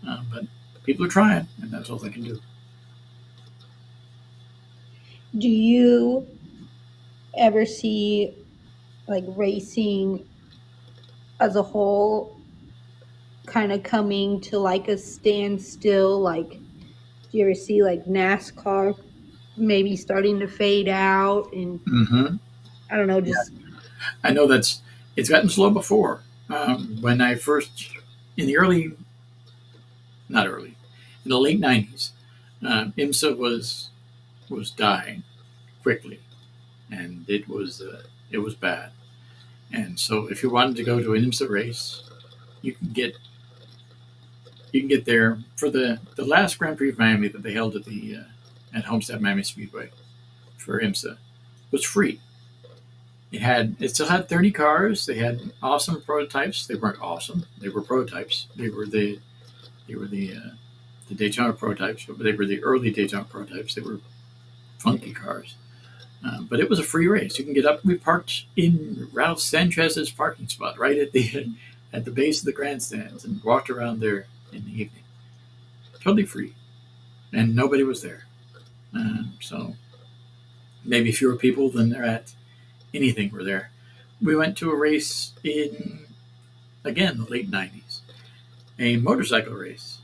But people are trying, and that's all they can do. Do you ever see like racing as a whole kind of coming to like a standstill? Like, do you ever see like NASCAR maybe starting to fade out? And Mm-hmm. I don't know, Yeah, just I know it's gotten slow before. When I first in the early, not early, in the late '90s, IMSA was dying quickly, and it was bad. And so, if you wanted to go to an IMSA race, you can get you can get there for the last Grand Prix of Miami that they held at Homestead Miami Speedway for IMSA was free. It still had 30 cars. They had awesome prototypes. They weren't awesome. They were prototypes. They were the Daytona prototypes, but they were the early Daytona prototypes. They were funky cars. But it was a free race. You can get up. We parked in Ralph Sanchez's parking spot right at the base of the grandstands and walked around there in the evening. Totally free, and nobody was there. So maybe fewer people than they're at anything were there. We went to a race in again the late '90s, a motorcycle race,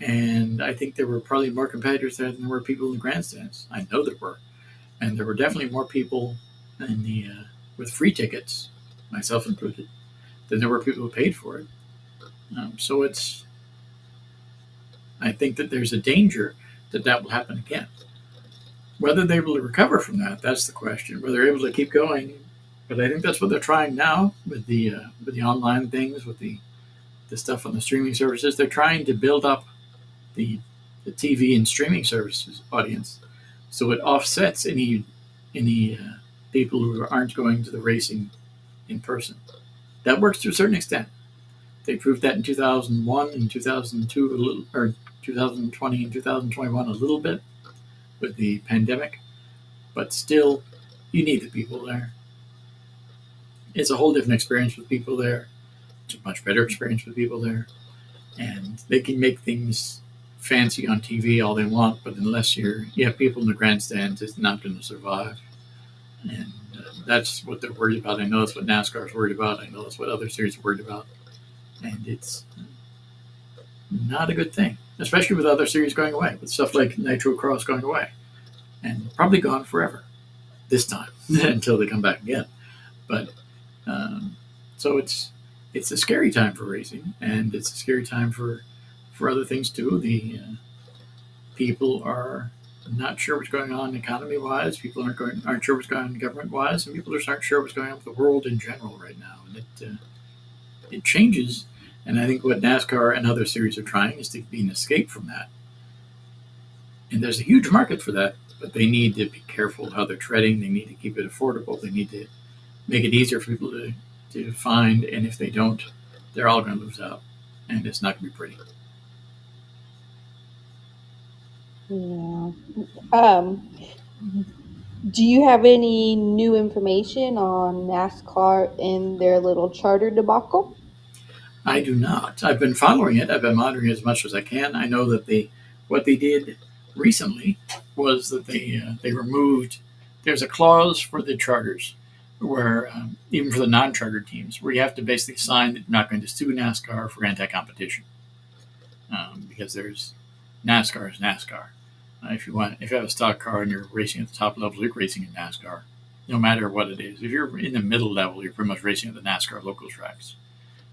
and I think there were probably more competitors there than there were people in the grandstands. I know there were, and there were definitely more people in the with free tickets, myself included, than there were people who paid for it. So I think that there's a danger that that will happen again. Whether they're able to recover from that, that's the question. Whether they're able to keep going, but I think that's what they're trying now with the online things, with the stuff on the streaming services. They're trying to build up the TV and streaming services audience, so it offsets any people who aren't going to the racing in person. That works to a certain extent. They proved that in 2001 and 2002 a little, or 2020 and 2021 a little bit with the pandemic, but still, you need the people there. It's a whole different experience with people there. It's a much better experience with people there, and they can make things fancy on TV all they want, but unless you have people in the grandstands, it's not going to survive. And that's what they're worried about. I know that's what NASCAR is worried about. I know that's what other series are worried about, and it's not a good thing, especially with other series going away, with stuff like Nitro Cross going away, and probably gone forever this time until they come back again. But so it's a scary time for racing, and it's a scary time for other things too. The people are not sure what's going on economy wise. People aren't sure what's going on government wise, and people just aren't sure what's going on with the world in general right now. And it changes. And I think what NASCAR and other series are trying is to be an escape from that. And there's a huge market for that, but they need to be careful how they're treading. They need to keep it affordable. They need to make it easier for people to find. And if they don't, they're all going to lose out. And it's not going to be pretty. yeah. Um, do you have any new information on NASCAR and their little charter debacle? I do not. I've been following it. I've been monitoring it as much as I can. I know that what they did recently was that they removed. There's a clause for the charters where even for the non-charter teams, where you have to basically sign that you're not going to sue NASCAR for anti-competition, because there's NASCAR is NASCAR. If you have a stock car and you're racing at the top level, you're racing in NASCAR, no matter what it is. If you're in the middle level, you're pretty much racing at the NASCAR local tracks.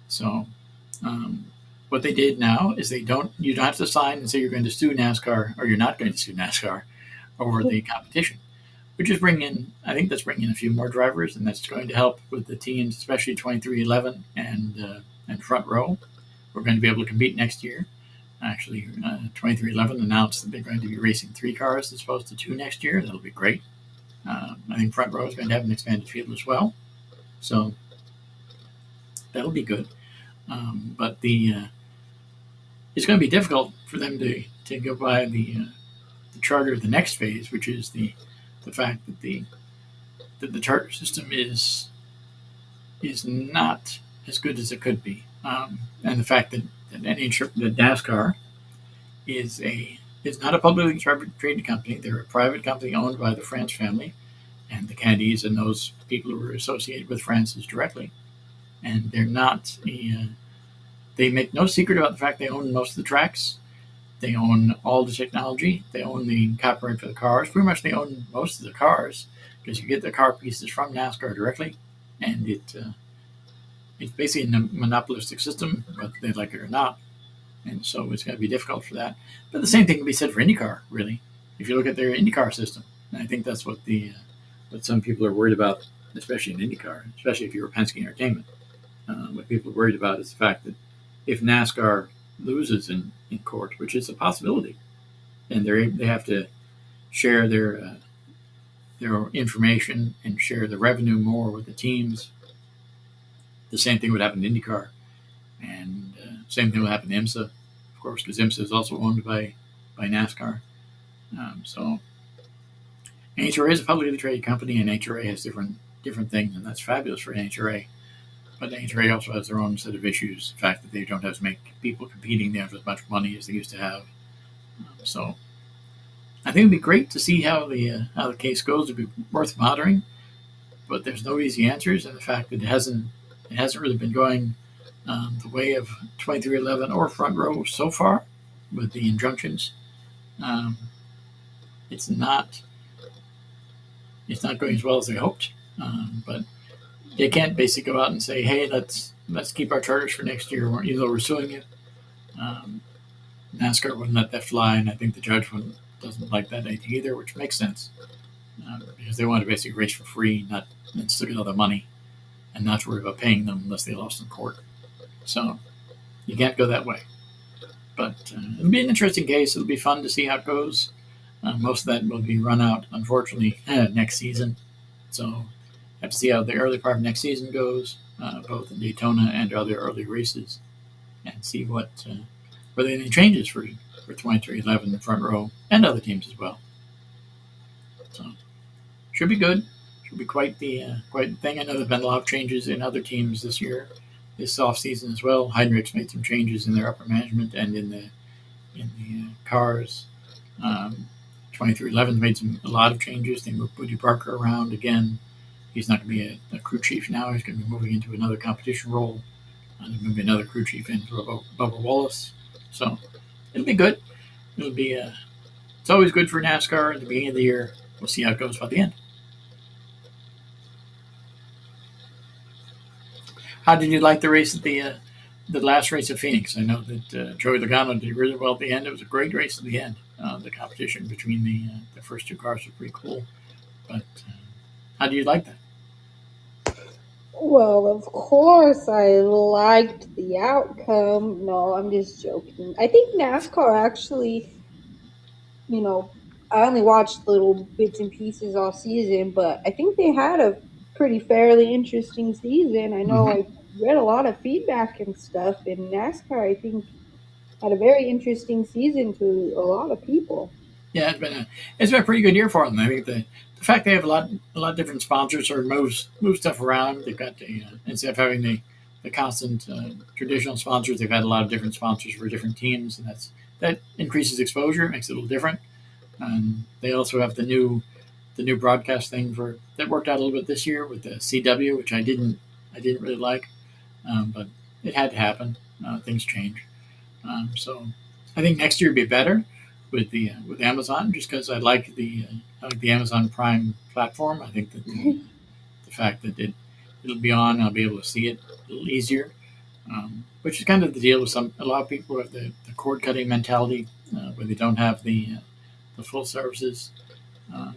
So um, what they did now is you don't have to sign and say you're going to sue NASCAR or you're not going to sue NASCAR over the competition, which is I think that's bringing in a few more drivers, and that's going to help with the teams, especially 2311 and front row. We're going to be able to compete next year. Actually, 2311 announced that they're going to be racing 3 cars as opposed to 2 next year. That'll be great. I think front row is going to have an expanded field as well, so that'll be good. But it's going to be difficult for them to go by the charter of the next phase, which is the fact that the charter system is not as good as it could be, and the fact that NASCAR is not a publicly traded company. They're a private company owned by the France family and the Kennedys and those people who are associated with Francis directly. And they're not they make no secret about the fact they own most of the tracks. They own all the technology. They own the copyright for the cars. Pretty much they own most of the cars because you get the car pieces from NASCAR directly, and it's basically a monopolistic system, whether they like it or not. And so it's going to be difficult for that. But the same thing can be said for IndyCar, really. If you look at their IndyCar system, and I think that's what what some people are worried about, especially in IndyCar, especially if you're Penske Entertainment. What people are worried about is the fact that if NASCAR loses in court, which is a possibility, and they have to share their information and share the revenue more with the teams. The same thing would happen to IndyCar, and same thing will happen to IMSA, of course, because IMSA is also owned by NASCAR. So NHRA is a publicly traded company, and NHRA has different things, and that's fabulous for NHRA. But NHRA also has their own set of issues. The fact that they don't have as many people competing, they have as much money as they used to have. So I think it'd be great to see how the case goes. It'd be worth monitoring, but there's no easy answers, and the fact that it hasn't really been going the way of 2311 or front row so far with the injunctions. It's not going as well as they hoped, but they can't basically go out and say, "Hey, let's keep our charters for next year," even though we're suing you. NASCAR wouldn't let that fly, and I think the judge doesn't like that idea either, which makes sense because they want to basically race for free, and still get all the money, and not worry about paying them unless they lost in court. So you can't go that way. But it'll be an interesting case. It'll be fun to see how it goes. Most of that will be run out, unfortunately, next season. So have to see how the early part of next season goes, both in Daytona and other early races, and see whether any changes for 2311, the front row, and other teams as well. So should be good. Should be quite the thing. I know there've been a lot of changes in other teams this off season as well. Heinrich's made some changes in their upper management and in the cars. 2311's made a lot of changes. They moved Woody Barker around again. He's not going to be a crew chief now. He's going to be moving into another competition role. There's going to be another crew chief in for Bubba Wallace. So it'll be good. It'll be it's always good for NASCAR at the beginning of the year. We'll see how it goes by the end. How did you like the race at the last race at Phoenix? I know that Joey Logano did really well at the end. It was a great race at the end. The competition between the first 2 cars was pretty cool. But how do you like that? Well, of course, I liked the outcome. No, I'm just joking. I think NASCAR actually, I only watched little bits and pieces all season, but I think they had a pretty fairly interesting season. I know I read a lot of feedback and stuff, and NASCAR, I think, had a very interesting season to a lot of people. Yeah, it's been a pretty good year for them. I think the fact they have a lot of different sponsors or move stuff around. They've got instead of having the constant traditional sponsors, they've had a lot of different sponsors for different teams, and that increases exposure, makes it a little different. They also have the new broadcast thing that worked out a little bit this year with the CW, which I didn't really like, but it had to happen. Things change, so I think next year will be better with Amazon, just because I like the Amazon Prime platform. I think that the fact that it'll be on, I'll be able to see it a little easier, which is kind of the deal with a lot of people who have the cord cutting mentality, where they don't have the full services.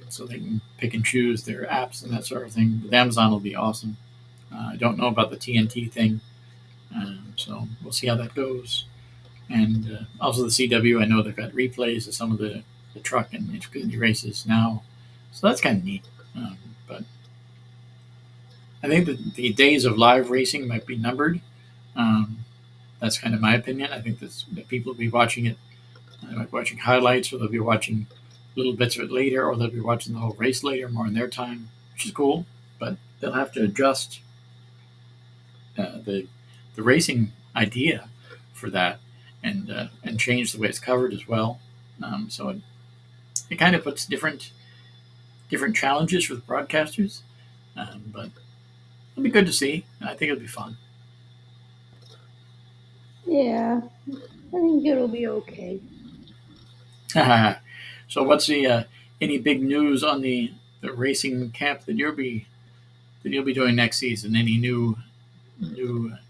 so they can pick and choose their apps and that sort of thing. With Amazon will be awesome. I don't know about the TNT thing, so we'll see how that goes. And also the CW, I know they've got replays of some of the truck and Xfinity races now, so that's kind of neat. But I think that the days of live racing might be numbered. Um, that's kind of my opinion. I think that people will be watching it, they might be watching highlights, or they'll be watching little bits of it later, or they'll be watching the whole race later, more in their time, which is cool. But they'll have to adjust the racing idea for that, and change the way it's covered as well. So it kind of puts different challenges for the broadcasters, but it'll be good to see. And I think it'll be fun. Yeah, I think it'll be okay. So what's the any big news on the racing camp that you'll be doing next season? Any new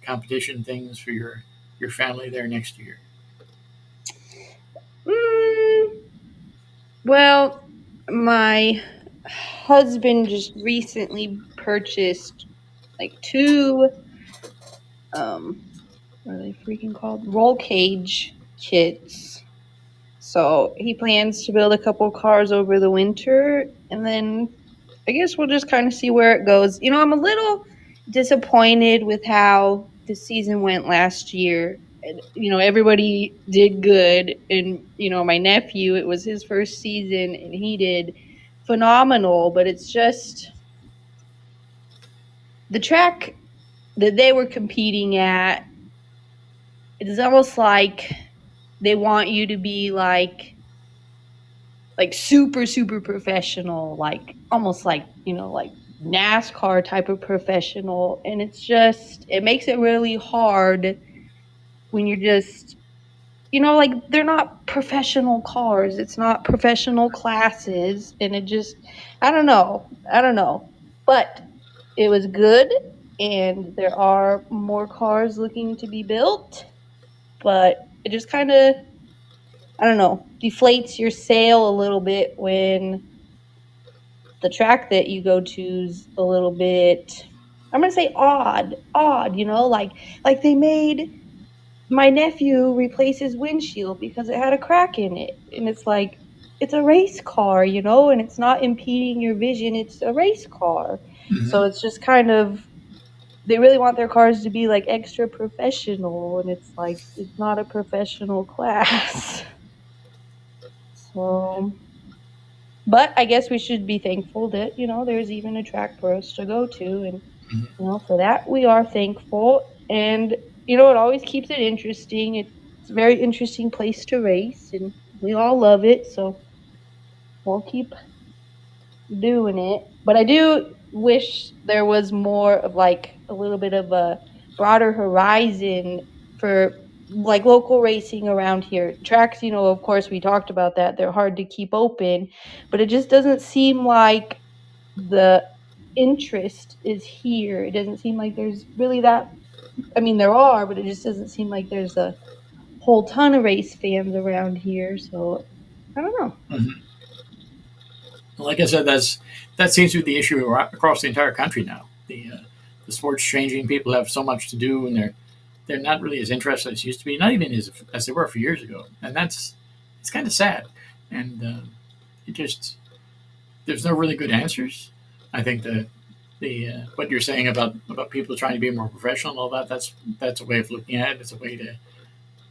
competition things for your family there next year? Mm, well, my husband just recently purchased like two, what are they freaking called? Roll cage kits. So he plans to build a couple cars over the winter, and then I guess we'll just kind of see where it goes. I'm a little disappointed with how the season went last year. Everybody did good, and my nephew, it was his first season, and he did phenomenal. But it's just the track that they were competing at. It's almost like they want you to be like super super professional, like almost like like NASCAR type of professional, and it makes it really hard when you're just like they're not professional cars, it's not professional classes, and it just I don't know, but it was good, and there are more cars looking to be built, but it just kind of I don't know, deflates your sail a little bit when the track that you go to's a little bit, I'm gonna say odd, like they made my nephew replace his windshield because it had a crack in it. And it's like it's a race car, and it's not impeding your vision, it's a race car. So Mm-hmm. it's just kind of they really want their cars to be like extra professional, and it's like it's not a professional class. So but I guess we should be thankful that, there's even a track for us to go to. And, Mm-hmm. for that, we are thankful. And, it always keeps it interesting. It's a very interesting place to race, and we all love it. So we'll keep doing it. But I do wish there was more of like a little bit of a broader horizon for like local racing around here. Tracks, of course, we talked about that. They're hard to keep open, but it just doesn't seem like the interest is here. It doesn't seem like there's really that. I mean, there are, but it just doesn't seem like there's a whole ton of race fans around here. So I don't know. Mm-hmm. Like I said, that seems to be the issue across the entire country now. The sport's changing. People have so much to do, and they're not really as interested as used to be. Not even as they were a few years ago, and it's kind of sad. And it just there's no really good answers. I think the what you're saying about people trying to be more professional and all that's a way of looking at it. It's a way to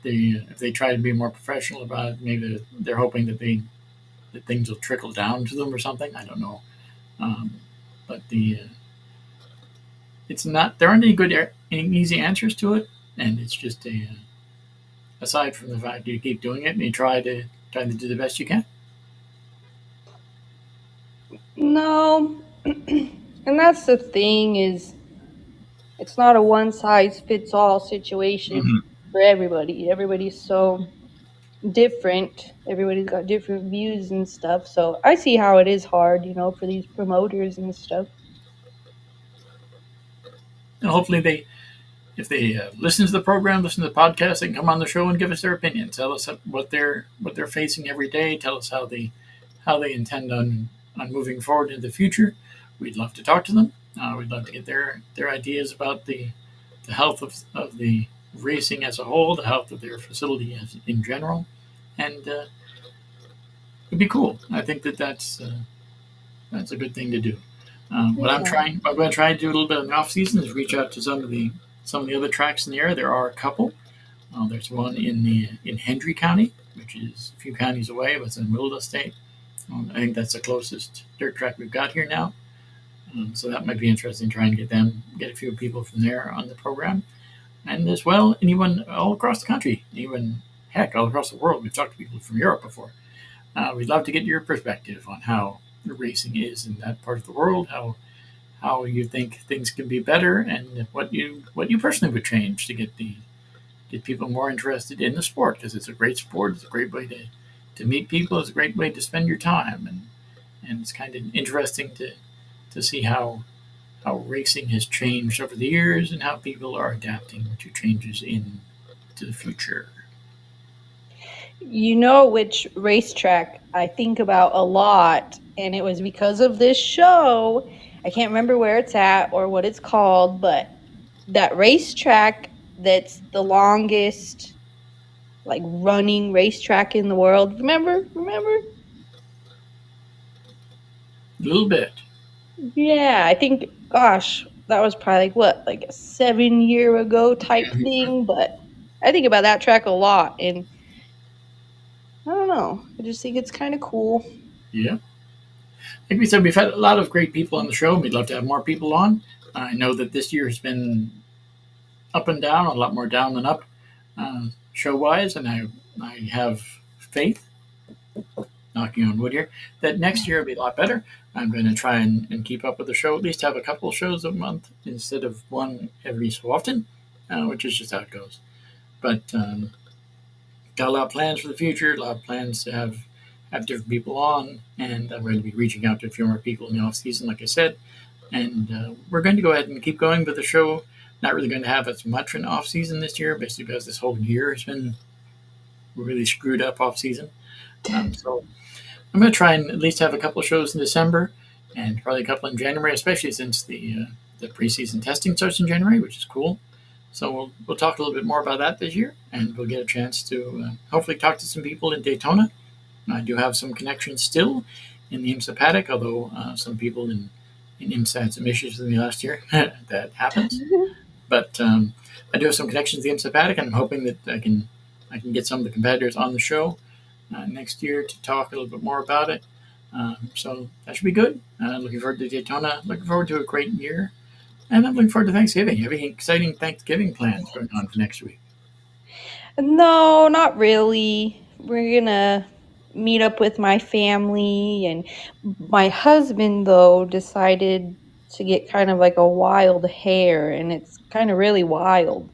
if they try to be more professional about it, maybe they're hoping that things will trickle down to them or something. I don't know. Um, but it's not there aren't any any easy answers to it, and it's just aside from the fact you keep doing it and you try to do the best you can. No, and that's the thing is it's not a one size fits all situation Mm-hmm. for everybody. Everybody's so different. Everybody's got different views and stuff. So I see how it is hard, for these promoters and stuff. And hopefully if they listen to the program, listen to the podcast, they can come on the show and give us their opinion. Tell us what they're facing every day. Tell us how they intend on on moving forward in the future, we'd love to talk to them. We'd love to get their ideas about the health of the racing as a whole, the health of their facility as, in general, and it'd be cool. I think that's a good thing to do. Yeah. What I'm going to try to do a little bit in the off season is reach out to some of the other tracks in the area. There are a couple. There's one in Hendry County, which is a few counties away, but it's in the middle of the state. I think that's the closest dirt track we've got here now. So that might be interesting. Trying to get a few people from there on the program, and as well anyone all across the country, even heck all across the world. We've talked to people from Europe before. We'd love to get your perspective on how racing is in that part of the world, how you think things can be better, and what you personally would change to get people more interested in the sport, because it's a great sport. It's a great way to meet people. It's a great way to spend your time, and it's kind of interesting to see how racing has changed over the years and how people are adapting to changes into the future. You know which racetrack I think about a lot, and it was because of this show. I can't remember where it's at or what it's called, but that racetrack that's the longest like running racetrack in the world. Remember? A little bit. Yeah, I think gosh, that was probably like what, like a 7 year ago type thing, but I think about that track a lot and I don't know. I just think it's kind of cool. Yeah. Like we said, we've had a lot of great people on the show. We'd love to have more people on. I know that this year has been up and down, a lot more down than up, show wise, and I have faith, knocking on wood here, that next year will be a lot better. I'm going to try and keep up with the show, at least have a couple of shows a month instead of one every so often, which is just how it goes. But got a lot of plans for the future, a lot of plans to have different people on, and I'm going to be reaching out to a few more people in the off season, like I said. And we're going to go ahead and keep going with the show. Not really going to have as much an off season this year, basically because this whole year has been really screwed up off season. So I'm going to try and at least have a couple of shows in December, and probably a couple in January, especially since the preseason testing starts in January, which is cool. So we'll talk a little bit more about that this year, and we'll get a chance to hopefully talk to some people in Daytona. I do have some connections still in the IMSA paddock, although some people in IMSA had some issues with me last year. That happens. But I do have some connections to the IMSA paddock, and I'm hoping that I can get some of the competitors on the show next year to talk a little bit more about it. So that should be good. Looking forward to Daytona. Looking forward to a great year. And I'm looking forward to Thanksgiving. Any exciting Thanksgiving plans going on for next week? No, not really. We're gonna meet up with my family and my husband though decided to get kind of like a wild hair and it's kind of really wild.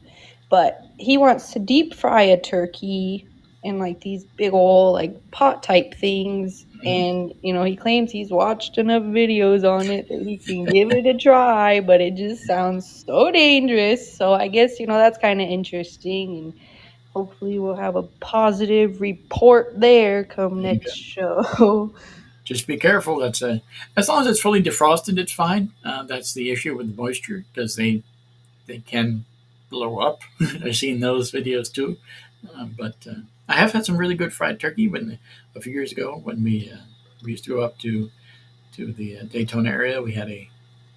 But he wants to deep fry a turkey in like these big old like pot type things Mhm. and he claims he's watched enough videos on it that he can give it a try, but it just sounds so dangerous. So I guess that's kind of interesting and hopefully we'll have a positive report there come next show. Just be careful. As long as it's fully defrosted, it's fine. That's the issue with the moisture because they can blow up. I've seen those videos too. But I have had some really good fried turkey a few years ago when we used to go up to the Daytona area.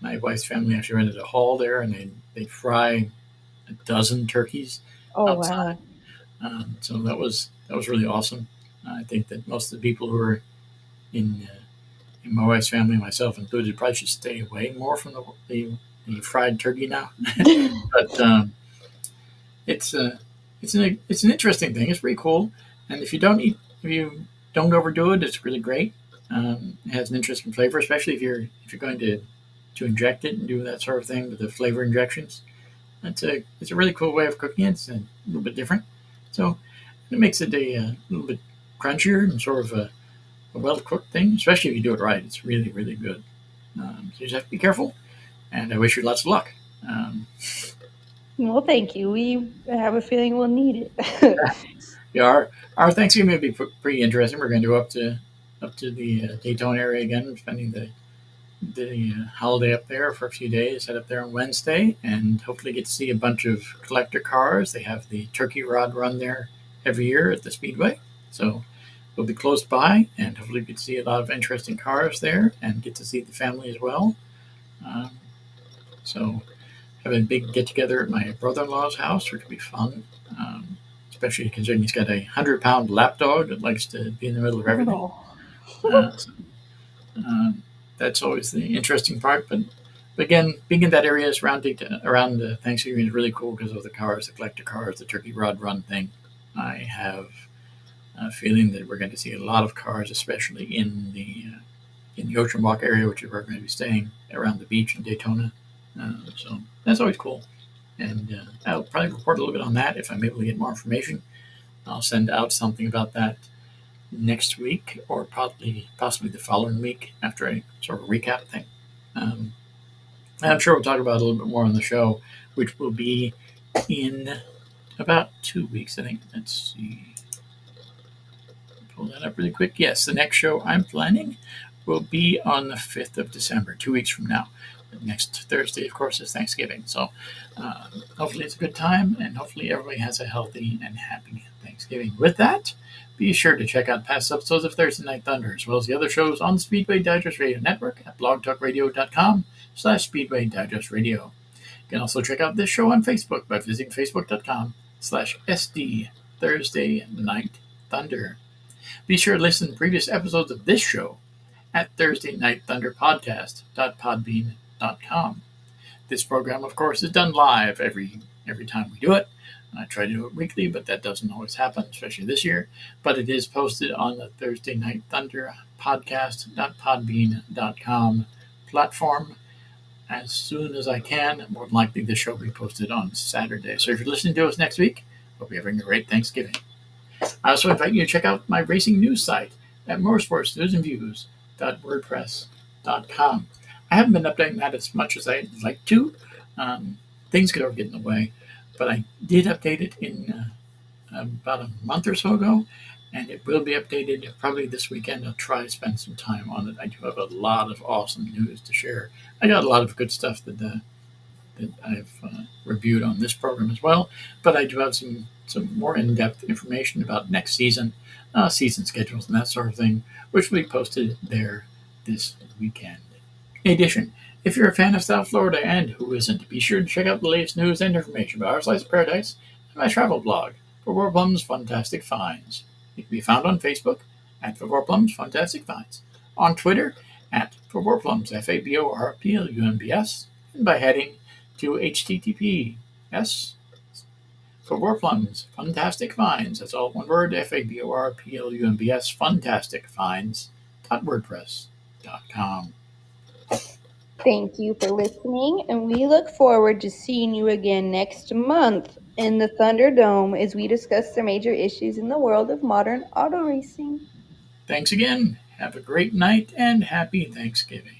My wife's family actually rented a hall there, and they fry a dozen turkeys Oh outside. wow. So that was really awesome. I think that most of the people who are in my wife's family, myself included, probably should stay away more from the fried turkey now. But it's it's an interesting thing. It's pretty cool, and if you don't overdo it, it's really great. It has an interesting flavor, especially if you're going to inject it and do that sort of thing with the flavor injections. It's a really cool way of cooking it. It's a little bit different, so it makes it a little bit crunchier and sort of a well cooked thing. Especially if you do it right, it's really really good. So you just have to be careful, and I wish you lots of luck. Um, Well, thank you. We have a feeling we'll need it. yeah, our Thanksgiving will be pretty interesting. We're going to go up to up to the Daytona area again, spending the holiday up there for a few days. Head up there on Wednesday and hopefully get to see a bunch of collector cars. They have the Turkey Rod Run there every year at the Speedway, so we'll be close by and hopefully get to see a lot of interesting cars there and get to see the family as well. Um, so have a big get together at my brother-in-law's house, which will be fun. Especially considering he's got a 100-pound lapdog that likes to be in the middle of everything. Oh. So, um, that's always the interesting part. But again, being in that area around Thanksgiving is really cool because of the cars, the collector cars, the Turkey Rod Run thing. I have a feeling that we're going to see a lot of cars, especially in the Ocean Walk area, which is where we're going to be staying around the beach in Daytona. So that's always cool. And I'll probably report a little bit on that if I'm able to get more information. I'll send out something about that next week or possibly the following week after a sort of recap thing. Um, I'm sure we'll talk about it a little bit more on the show, which will be in about 2 weeks, I think. Let's see. Pull that up really quick. Yes, the next show I'm planning will be on the 5th of December, 2 weeks from now. Next Thursday, of course, is Thanksgiving. So hopefully it's a good time and hopefully everybody has a healthy and happy Thanksgiving. With that, be sure to check out past episodes of Thursday Night Thunder, as well as the other shows on the Speedway Digest Radio Network at blogtalkradio.com/Speedway Digest Radio. You can also check out this show on Facebook by visiting facebook.com/SD Thursday Night Thunder. Be sure to listen to previous episodes of this show at Thursday Night Thunder Podcast.podbean.com. This program, of course, is done live every time we do it. I try to do it weekly, but that doesn't always happen, especially this year. But it is posted on the Thursday Night Thunder Podcast.podbean.com platform as soon as I can. More than likely, the show will be posted on Saturday. So if you're listening to us next week, hope you're having a great Thanksgiving. I also invite you to check out my racing news site at motorsportsnewsandviews.wordpress.com. I haven't been updating that as much as I'd like to. Things could ever get in the way, but I did update it in about a month or so ago, and it will be updated probably this weekend. I'll try to spend some time on it. I do have a lot of awesome news to share. I got a lot of good stuff that I've reviewed on this program as well, but I do have some more in-depth information about next season, season schedules and that sort of thing, which will be posted there this weekend. In addition, if you're a fan of South Florida, and who isn't, be sure to check out the latest news and information about Our Slice of Paradise and my travel blog, For Warplum's Fantastic Finds. It can be found on Facebook at For Warplum's Fantastic Finds, on Twitter at For Warplums, FABORPLUMBS, and by heading to HTTPS for Warplum's Fantastic Finds. That's all one word, FABORPLUMBS, Fantastic Finds.wordpress.com. Thank you for listening, and we look forward to seeing you again next month in the Thunderdome as we discuss the major issues in the world of modern auto racing. Thanks again. Have a great night and happy Thanksgiving.